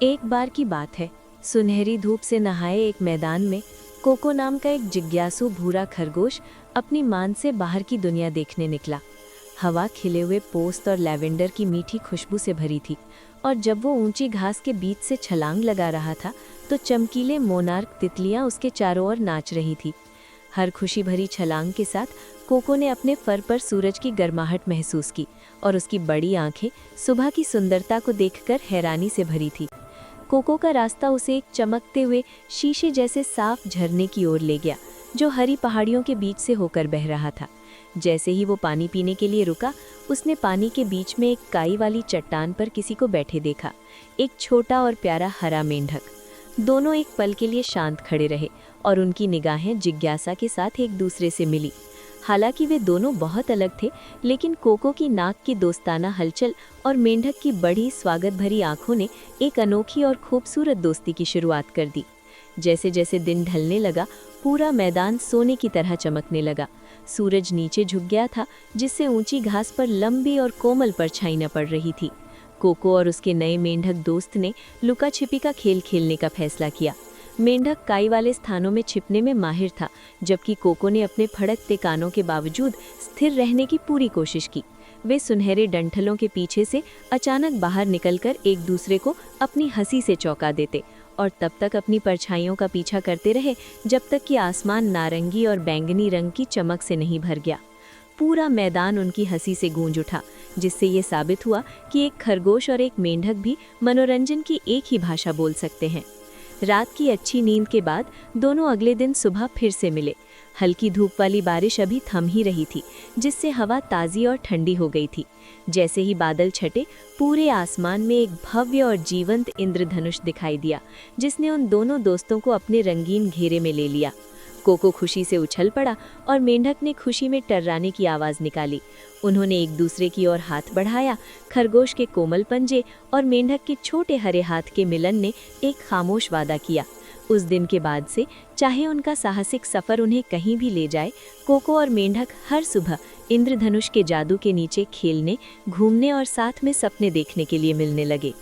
एक बार की बात है, सुनहरी धूप से नहाए एक मैदान में कोको नाम का एक जिज्ञासु भूरा खरगोश अपनी मान से बाहर की दुनिया देखने निकला। हवा खिले हुए पोस्त और लैवेंडर की मीठी खुशबू से भरी थी, और जब वो ऊंची घास के बीच से छलांग लगा रहा था तो चमकीले मोनार्क तितलियां उसके चारों ओर नाच रही थी। हर खुशी भरी छलांग के साथ कोको ने अपने फर पर सूरज की गर्माहट महसूस की, और उसकी बड़ी आंखें सुबह की सुंदरता को देखकर हैरानी से भरी थी। कोको का रास्ता उसे एक चमकते हुए शीशे जैसे साफ झरने की ओर ले गया, जो हरी पहाड़ियों के बीच से होकर बह रहा था। जैसे ही वो पानी पीने के लिए रुका, उसने पानी के बीच में एक काई वाली चट्टान पर किसी को बैठे देखा, एक छोटा और प्यारा हरा मेंढक। दोनों एक पल के लिए शांत खड़े रहे और उनकी निगाहें जिज्ञासा के साथ एक दूसरे से मिली। हालांकि वे दोनों बहुत अलग थे, लेकिन कोको की नाक की दोस्ताना हलचल और मेंढक की बड़ी स्वागत भरी आंखों ने एक अनोखी और खूबसूरत दोस्ती की शुरुआत कर दी। जैसे जैसे दिन ढलने लगा, पूरा मैदान सोने की तरह चमकने लगा। सूरज नीचे झुक गया था, जिससे ऊंची घास पर लंबी और कोमल परछाई न पड़ रही थी। कोको और उसके नए मेंढक दोस्त ने लुका छिपी का खेल खेलने का फैसला किया। मेंढक काई वाले स्थानों में छिपने में माहिर था, जबकि कोको ने अपने फड़कते कानों के बावजूद स्थिर रहने की पूरी कोशिश की। वे सुनहरे डंठलों के पीछे से अचानक बाहर निकलकर एक दूसरे को अपनी हंसी से चौंका देते, और तब तक अपनी परछाइयों का पीछा करते रहे जब तक कि आसमान नारंगी और बैंगनी रंग की चमक से नहीं भर गया। पूरा मैदान उनकी हंसी से गूंज उठा, जिससे ये साबित हुआ कि एक खरगोश और एक मेंढक भी मनोरंजन की एक ही भाषा बोल सकते हैं। रात की अच्छी नींद के बाद दोनों अगले दिन सुबह फिर से मिले। हल्की धूप वाली बारिश अभी थम ही रही थी, जिससे हवा ताज़ी और ठंडी हो गई थी। जैसे ही बादल छटे, पूरे आसमान में एक भव्य और जीवंत इंद्रधनुष दिखाई दिया, जिसने उन दोनों दोस्तों को अपने रंगीन घेरे में ले लिया। कोको खुशी से उछल पड़ा और मेंढक ने खुशी में टर्राने की आवाज़ निकाली। उन्होंने एक दूसरे की ओर हाथ बढ़ाया। खरगोश के कोमल पंजे और मेंढक के छोटे हरे हाथ के मिलन ने एक खामोश वादा किया। उस दिन के बाद से, चाहे उनका साहसिक सफ़र उन्हें कहीं भी ले जाए, कोको और मेंढक हर सुबह इंद्रधनुष के जादू के नीचे खेलने, घूमने और साथ में सपने देखने के लिए मिलने लगे।